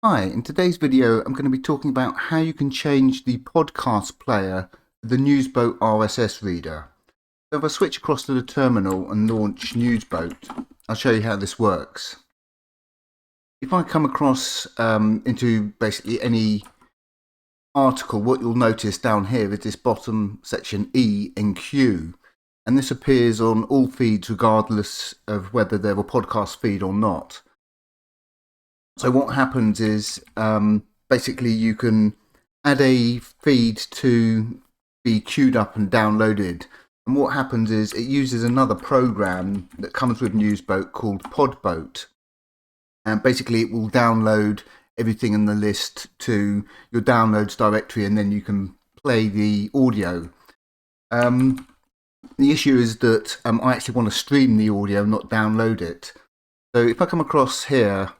Hi, in today's video I'm going to be talking about how you can change the podcast player to the newsboat RSS reader. So if I switch across to the terminal and launch newsboat, I'll show you how this works. If I come across into basically any article, what you'll notice down here is this bottom section E and Q, and this appears on all feeds regardless of whether they're a podcast feed or not. So what happens is basically you can add a feed to be queued up and downloaded. And what happens is it uses another program that comes with Newsboat called Podboat. And basically it will download everything in the list to your downloads directory, and then you can play the audio. The issue is that I actually want to stream the audio, not download it. So if I come across here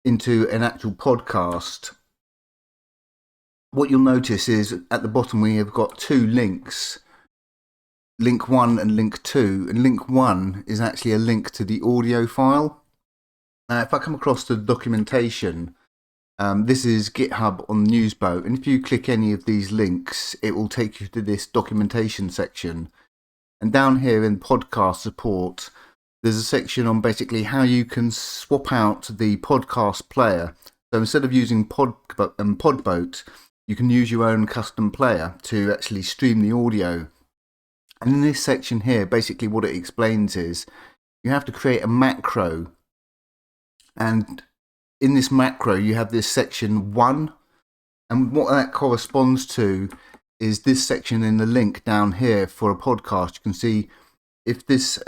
into an actual podcast, what you'll notice is at the bottom we have got two links, link 1 and link 2, and link 1 is actually a link to the audio file. If I come across the documentation, this is GitHub on Newsboat, and if you click any of these links it will take you to this documentation section, and down here in podcast support there's a section on basically how you can swap out the podcast player. So instead of using Podboat, you can use your own custom player to actually stream the audio. And in this section here, basically what it explains is you have to create a macro. And in this macro, you have this section 1. And what that corresponds to is this section in the link down here for a podcast. You can see if this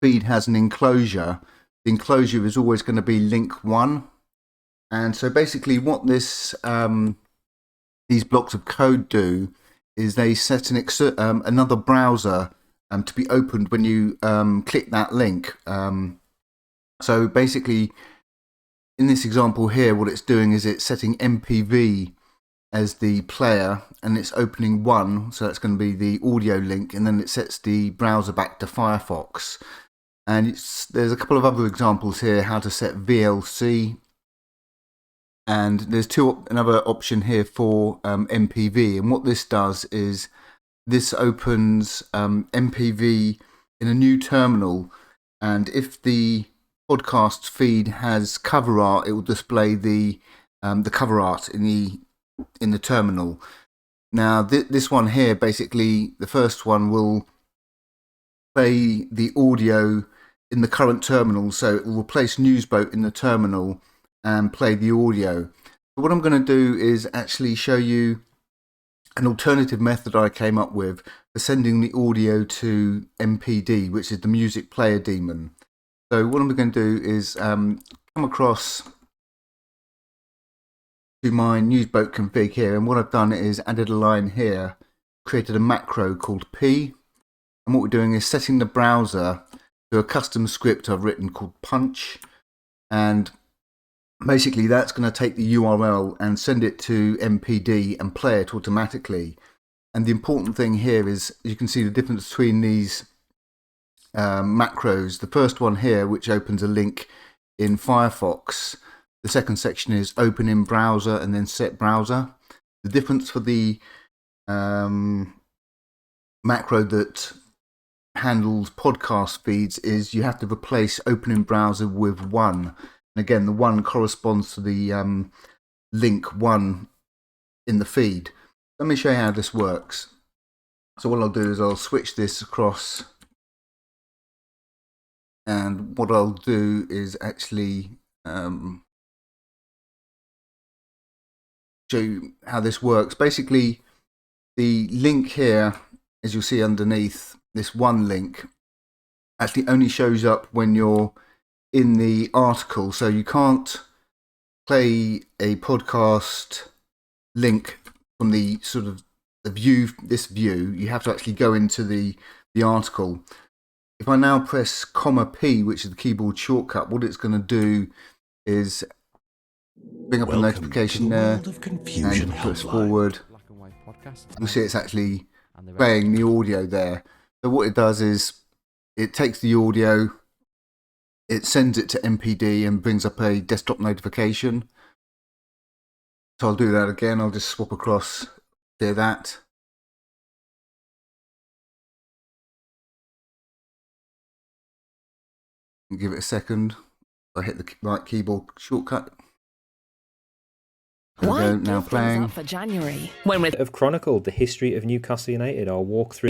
feed has an enclosure, the enclosure is always going to be link 1. And so basically what this these blocks of code do is they set another browser to be opened when you click that link. So basically in this example here, what it's doing is it's setting MPV as the player, and it's opening 1, so that's going to be the audio link, and then it sets the browser back to Firefox. And there's a couple of other examples here how to set VLC, and there's another option here for MPV. And what this does is this opens MPV in a new terminal, and if the podcast feed has cover art, it will display the cover art in the terminal. Now this one here, basically the first one will play the audio in the current terminal, so it will replace Newsboat in the terminal and play the audio. But what I'm going to do is actually show you an alternative method I came up with for sending the audio to MPD, which is the music player daemon. So what I'm going to do is come across to my Newsboat config here, and what I've done is added a line here, created a macro called P, and what we're doing is setting the browser to a custom script I've written called punch, and basically that's going to take the URL and send it to MPD and play it automatically. And the important thing here is you can see the difference between these macros. The first one here, which opens a link in Firefox, the second section is open in browser and then set browser. The difference for the macro that handles podcast feeds is you have to replace open in browser with 1. And again, the 1 corresponds to the link 1 in the feed. Let me show you how this works. So what I'll do is I'll switch this across, and what I'll do is actually show you how this works. Basically, the link here, as you'll see underneath, this 1 link actually only shows up when you're in the article, so you can't play a podcast link from the sort of the view, this view. You have to actually go into the article. If I now press P, which is the keyboard shortcut, what it's going to do is bring up a notification there and push forward. You'll see it's actually playing the audio there. So what it does is it takes the audio, it sends it to MPD and brings up a desktop notification. So I'll do that again. I'll just swap across to that. Give it a second. I hit the right keyboard shortcut. There we go, now playing. Up for January. When we have chronicled the history of Newcastle United, our walkthrough.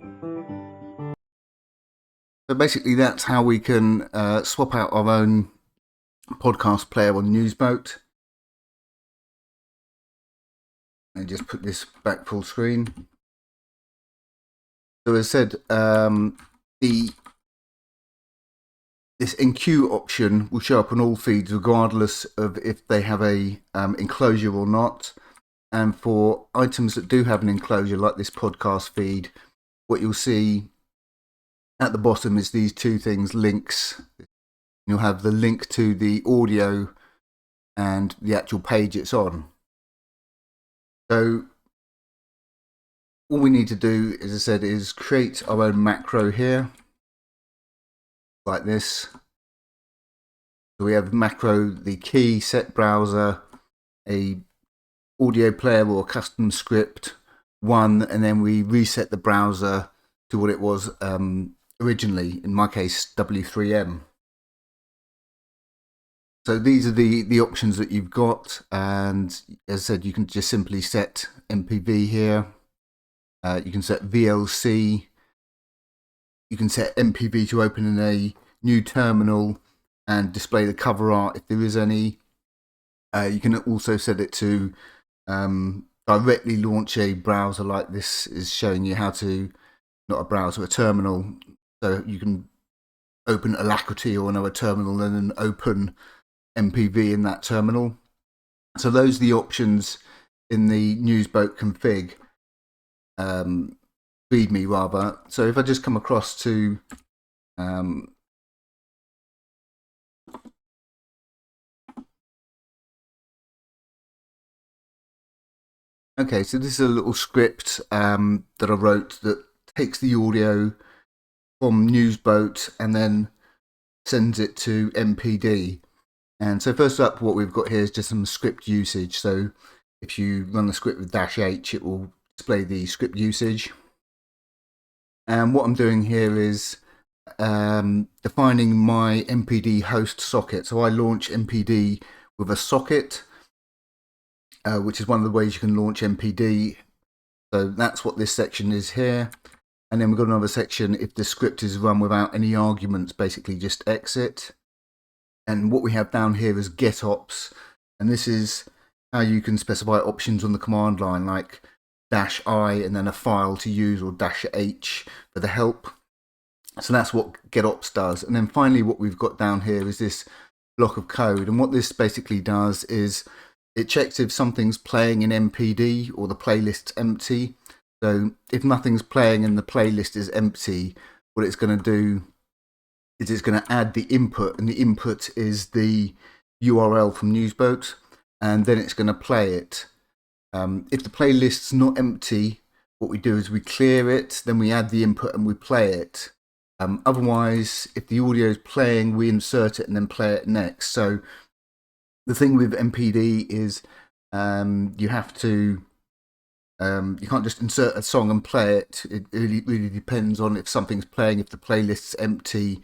So basically that's how we can swap out our own podcast player on Newsboat. And just put this back full screen. So as I said, this enqueue option will show up on all feeds regardless of if they have a enclosure or not. And for items that do have an enclosure, like this podcast feed, what you'll see at the bottom is these two things, links. You'll have the link to the audio and the actual page it's on. So all we need to do, as I said, is create our own macro here, like this. So we have macro, the key, set browser, a audio player or a custom script, one, and then we reset the browser to what it was originally, in my case, W3M. So these are the options that you've got, and as I said, you can just simply set MPV here. You can set VLC. You can set MPV to open in a new terminal and display the cover art if there is any. You can also set it to directly launch a browser, like this is showing you how to, not a browser, a terminal. So you can open Alacrity or another terminal and then open MPV in that terminal. So those are the options in the Newsboat config. README rather. So if I just come across to okay, so this is a little script that I wrote that takes the audio from Newsboat and then sends it to MPD. And so first up, what we've got here is just some script usage. So if you run the script with -H, it will display the script usage. And what I'm doing here is defining my MPD host socket. So I launch MPD with a socket, which is one of the ways you can launch MPD. So that's what this section is here. And then we've got another section, if the script is run without any arguments, basically just exit. And what we have down here is get ops. And this is how you can specify options on the command line, like -I and then a file to use, or -H for the help. So that's what getops does. And then finally what we've got down here is this block of code. And what this basically does is it checks if something's playing in MPD or the playlist's empty. So if nothing's playing and the playlist is empty, what it's going to do is it's going to add the input, and the input is the URL from Newsboat, and then it's going to play it. If the playlist's not empty, what we do is we clear it, then we add the input and we play it. Otherwise, if the audio is playing, we insert it and then play it next. So the thing with MPD is you have to, you can't just insert a song and play it. It really depends on if something's playing, if the playlist's empty.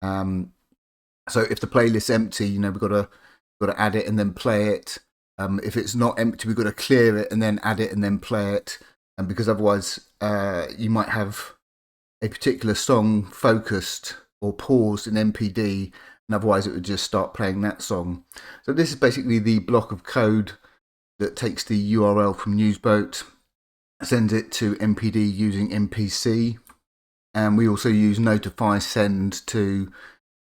So if the playlist's empty, you know, we've got to add it and then play it. If it's not empty, we've got to clear it and then add it and then play it. And because otherwise, you might have a particular song focused or paused in MPD, and otherwise it would just start playing that song. So this is basically the block of code that takes the URL from Newsboat, sends it to MPD using MPC, and we also use notify send to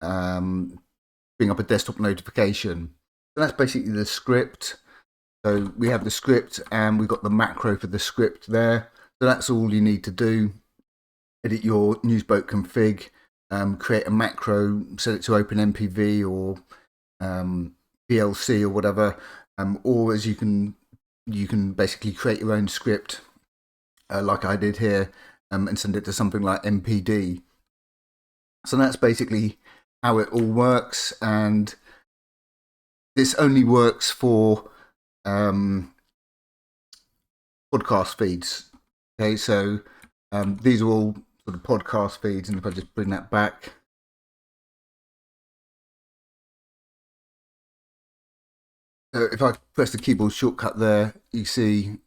bring up a desktop notification. So that's basically the script. So we have the script and we've got the macro for the script there. So that's all you need to do. Edit your Newsboat config, create a macro, set it to open MPV or VLC or whatever, or as you can basically create your own script like I did here, and send it to something like MPD. So that's basically how it all works, and this only works for podcast feeds. Okay, so these are all sort of podcast feeds, and if I just bring that back, so if I press the keyboard shortcut there, you see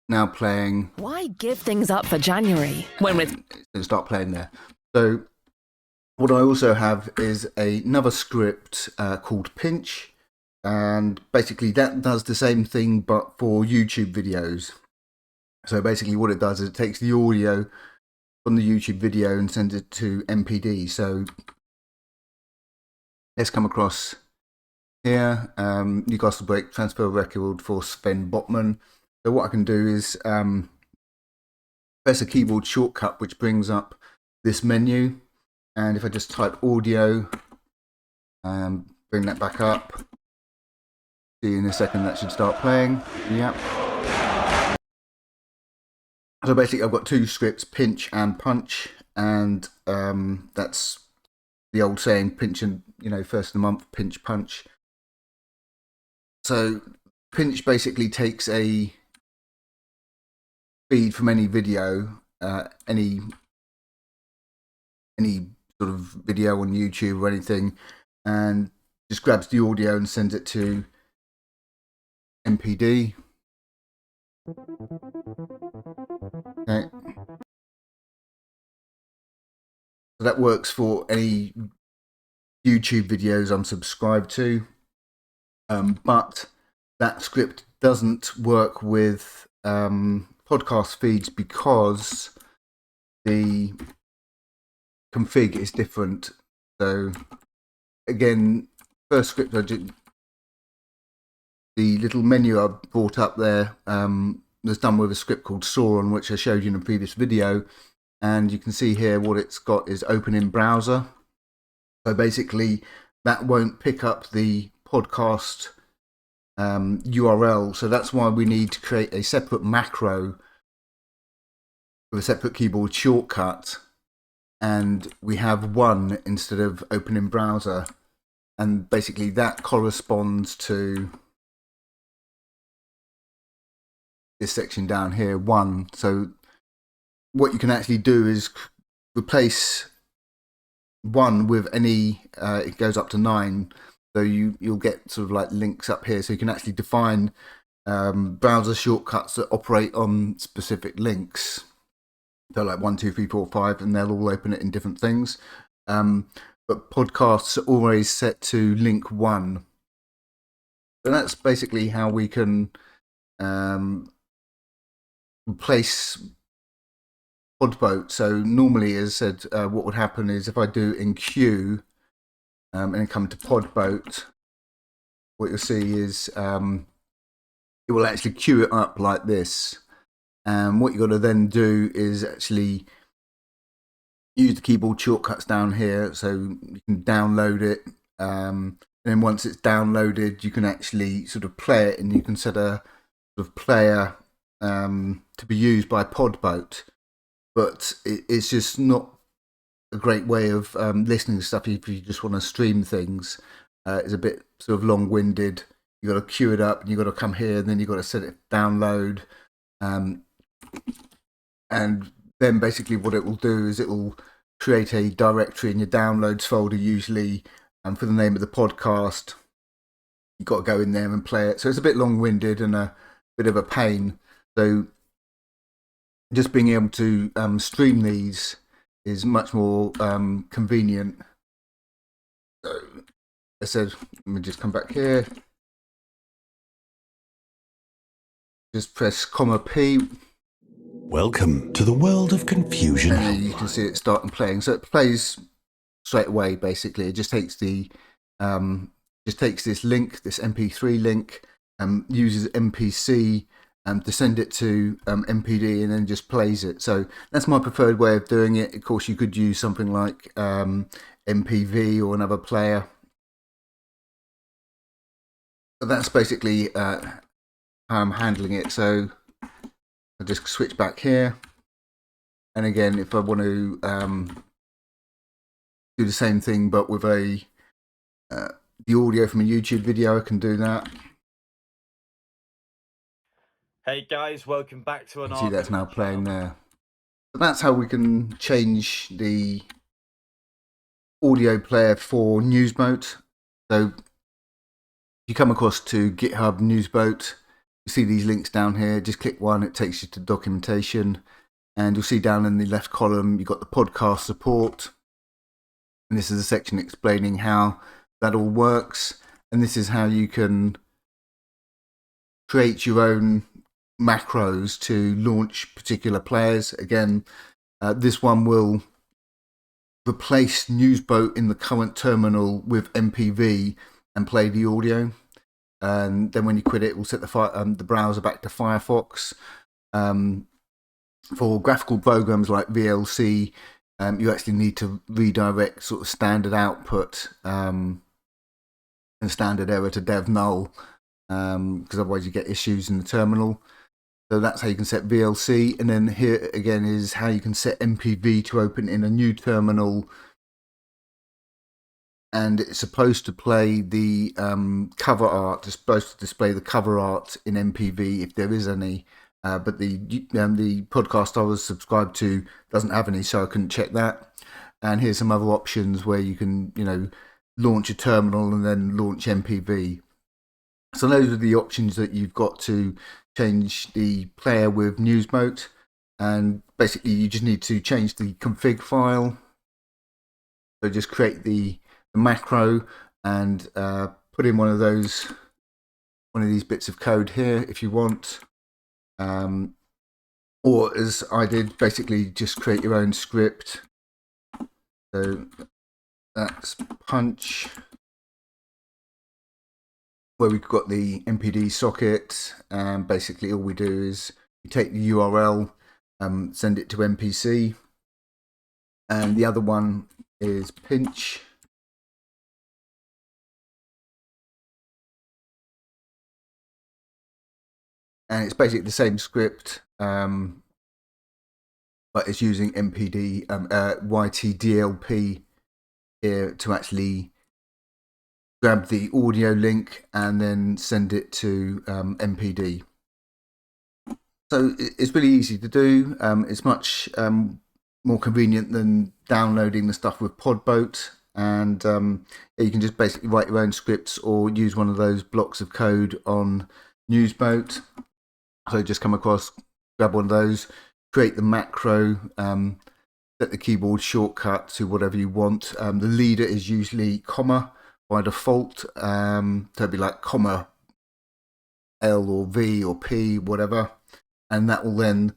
now playing. Why give things up for January when with it's going to start playing there. So what I also have is another script called Pinch, and basically that does the same thing but for YouTube videos. So basically what it does is it takes the audio from the YouTube video and sends it to MPD. So let's come across here, Newcastle break, transfer record for Sven Botman. So what I can do is press a keyboard shortcut which brings up this menu, and if I just type audio, bring that back up, see in a second that should start playing. Yep. So basically I've got two scripts, Pinch and Punch, and that's the old saying, pinch and, first of the month, pinch, punch. So Pinch basically takes a feed from any video, any sort of video on YouTube or anything, and just grabs the audio and sends it to MPD. Okay. So that works for any YouTube videos I'm subscribed to, but that script doesn't work with podcast feeds because the config is different. So again, first script I did, the little menu I brought up there was done with a script called Sauron, which I showed you in a previous video, and you can see here what it's got is open in browser. So basically that won't pick up the podcast URL, so that's why we need to create a separate macro with a separate keyboard shortcut, and we have one instead of open in browser, and basically that corresponds to this section down here, 1. So what you can actually do is replace 1 with any, it goes up to 9, so you'll get sort of like links up here, so you can actually define browser shortcuts that operate on specific links. So like 1, 2, 3, 4, 5, and they'll all open it in different things. But podcasts are always set to link 1. So that's basically how we can replace Podboat. So normally, as I said, what would happen is if I do in queue and then come to Podboat, what you'll see is it will actually queue it up like this. And what you've got to then do is actually use the keyboard shortcuts down here, so you can download it. And then once it's downloaded, you can actually sort of play it, and you can set a sort of player to be used by Podboat. But it's just not a great way of listening to stuff if you just want to stream things. It's a bit sort of long-winded. You've got to queue it up, and you've got to come here, and then you've got to set it download. And then basically what it will do is it will create a directory in your downloads folder, usually for the name of the podcast. You've got to go in there and play it. So it's a bit long-winded and a bit of a pain. So just being able to stream these is much more convenient. So I said, let me just come back here. Just press P. Welcome to the world of confusion. And you can see it starting playing. So it plays straight away. Basically, it just takes the this link, this MP3 link, uses MPC to send it to MPD, and then just plays it. So that's my preferred way of doing it. Of course, you could use something like MPV or another player. But that's basically how I'm handling it. So I'll just switch back here, and again, if I want to do the same thing but with a the audio from a YouTube video, I can do that. Hey guys, welcome back to You another. can see that's now playing there. So that's how we can change the audio player for newsboat. So you come across to GitHub newsboat, you see these links down here, just click one, it takes you to documentation, and you'll see down in the left column you've got the podcast support, and this is a section explaining how that all works, and this is how you can create your own macros to launch particular players. Again, this one will replace newsboat in the current terminal with MPV and play the audio, and then when you quit it, we'll set the browser back to Firefox. For graphical programs like VLC, you actually need to redirect sort of standard output and standard error to dev null, because otherwise you get issues in the terminal. So that's how you can set VLC, and then here again is how you can set MPV to open in a new terminal, and it's supposed to play the cover art. It's supposed to display the cover art in MPV if there is any, but the podcast I was subscribed to doesn't have any, so I couldn't check that. And here's some other options where you can, launch a terminal and then launch MPV. So those are the options that you've got to change the player with newsboat, and basically you just need to change the config file. So just create the macro and put in one of these bits of code here if you want, or as I did, basically just create your own script. So that's punch, where we've got the MPD socket, and basically all we do is we take the URL, send it to MPC, and the other one is pinch. And it's basically the same script, but it's using MPD, YTDLP here to actually grab the audio link and then send it to MPD. So it's really easy to do. It's much more convenient than downloading the stuff with Podboat, and you can just basically write your own scripts or use one of those blocks of code on newsboat. So just come across, grab one of those, create the macro, set the keyboard shortcut to whatever you want. The leader is usually comma by default, so it'd be like comma L or V or P, whatever, and that will then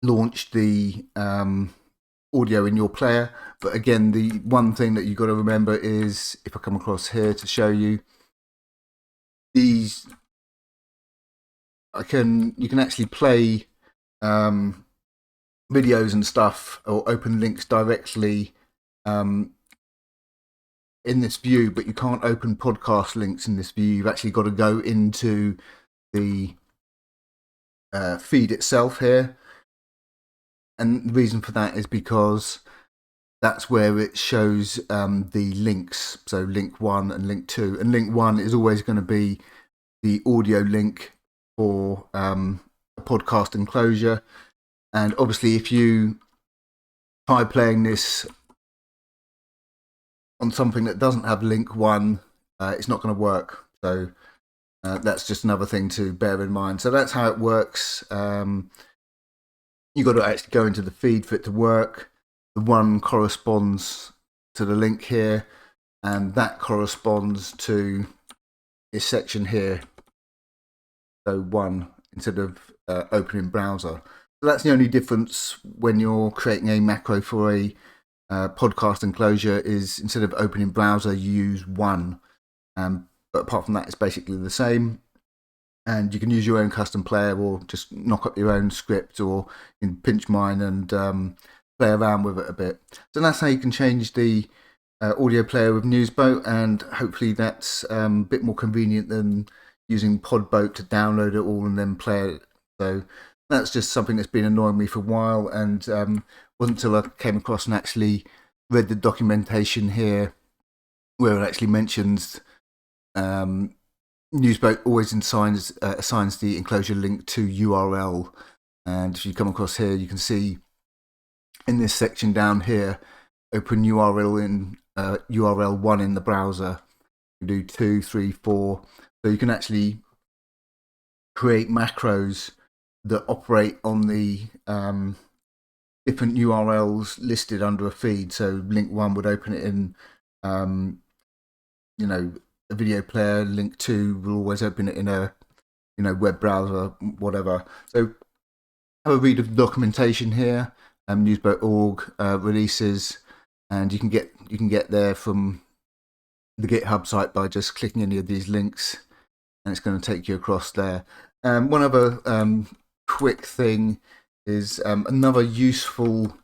launch the audio in your player. But again, the one thing that you've got to remember is, if I come across here to show you, these you can actually play videos and stuff or open links directly in this view, but you can't open podcast links in this view. You've actually got to go into the feed itself here, and the reason for that is because that's where it shows the links. So link 1 and link 2, and link 1 is always going to be the audio link for a podcast enclosure. And obviously if you try playing this on something that doesn't have link 1, it's not going to work. So that's just another thing to bear in mind. So that's how it works. You've got to actually go into the feed for it to work. The 1 corresponds to the link here, and that corresponds to this section here. So 1 instead of opening browser. So that's the only difference when you're creating a macro for a podcast enclosure, is instead of opening browser you use 1. But apart from that, it's basically the same. And you can use your own custom player, or just knock up your own script, or you can pinch mine and play around with it a bit. So that's how you can change the audio player with Newsboat, and hopefully that's a bit more convenient than using Podboat to download it all and then play it. So that's just something that's been annoying me for a while, and wasn't until I came across and actually read the documentation here where it actually mentions newsboat always assigns the enclosure link to URL. And if you come across here, you can see in this section down here, open URL in URL 1 in the browser. You do 2, 3, 4. So you can actually create macros that operate on the different URLs listed under a feed. So link 1 would open it in, a video player. Link 2 will always open it in a, web browser, whatever. So have a read of the documentation here. Newsboat.org releases, and you can get there from the GitHub site by just clicking any of these links, and it's going to take you across there. One other quick thing is another useful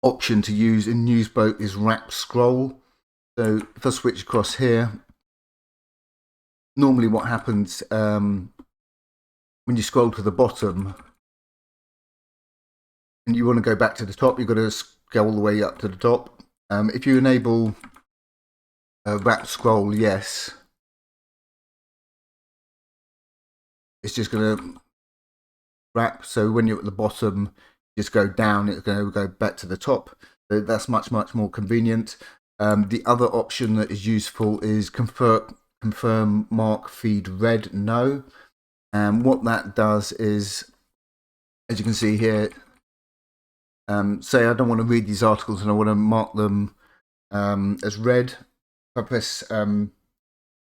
option to use in Newsboat is wrap scroll. So if I switch across here, normally what happens when you scroll to the bottom and you want to go back to the top, you've got to go all the way up to the top. If you enable wrap scroll, yes, it's just going to wrap. So when you're at the bottom, just go down, it's going to go back to the top. So that's much more convenient. The other option that is useful is confirm mark feed read no. And what that does is, as you can see here, say I don't want to read these articles and I want to mark them as read. If I press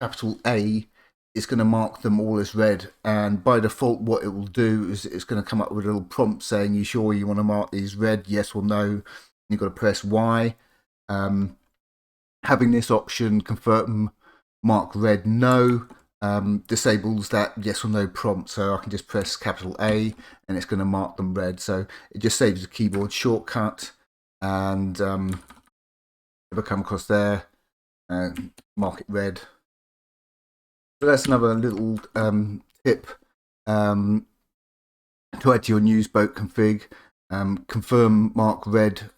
capital A, it's going to mark them all as read, and by default what it will do is it's going to come up with a little prompt saying, you sure you want to mark these read, yes or no? You've got to press Y. Having this option, confirm mark read no, disables that yes or no prompt, so I can just press capital A and it's going to mark them read. So it just saves a keyboard shortcut. And if I come across there, mark it read. So that's another little tip to add to your Newsboat config. Confirm mark read,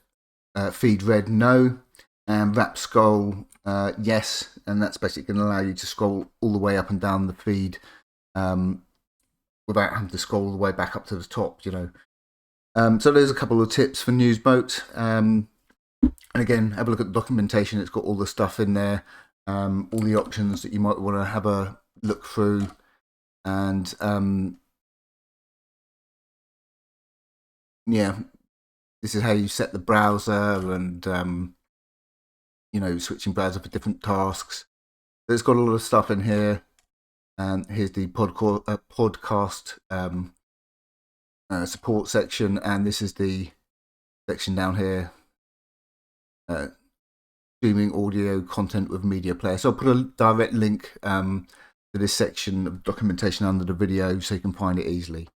feed read no, and wrap scroll yes, and that's basically going to allow you to scroll all the way up and down the feed without having to scroll all the way back up to the top, So there's a couple of tips for Newsboat. And again, have a look at the documentation. It's got all the stuff in there, all the options that you might want to have a look through. And yeah, this is how you set the browser and switching browser for different tasks. So it's got a lot of stuff in here. And here's the podcast support section, and this is the section down here, streaming audio content with media player. So I'll put a direct link to this section of documentation under the video so you can find it easily.